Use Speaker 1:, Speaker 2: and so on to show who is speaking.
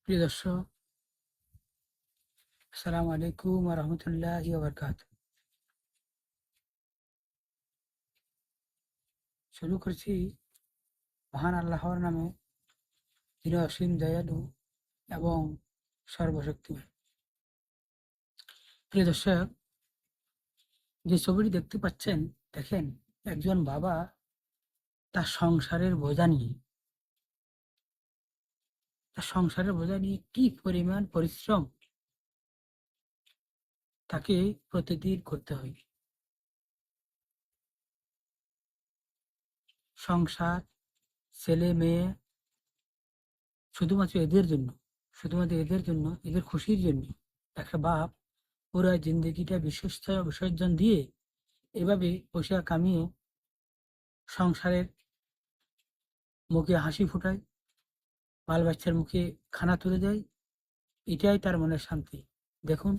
Speaker 1: প্রিয় দর্শক, আসসালামু আলাইকুম ওয়া রাহমাতুল্লাহি ওয়া বারাকাতুহু। শুরু করছি মহান আল্লাহর নামে, যিনি অসীম দয়ালু এবং সর্বশক্তিমান। প্রিয় দর্শক, যে ছবিটি দেখতে পাচ্ছেন, দেখেন একজন বাবা তার সংসারের বোঝা নিয়ে কি পরিমাণ পরিশ্রম তাকে প্রতিদিন করতে হয়। সংসার, ছেলে মেয়ে, শুধুমাত্র এদের জন্য এদের খুশির জন্য একটা বাপ পুরা জিন্দগিটা বিসর্জন দিয়ে এভাবে পয়সা কামিয়ে সংসারের মুখে হাসি ফোটায়, বাল বাচ্চার মুখে খানা তুলে দেয়। এটাই তার মনের শান্তি। দেখুন,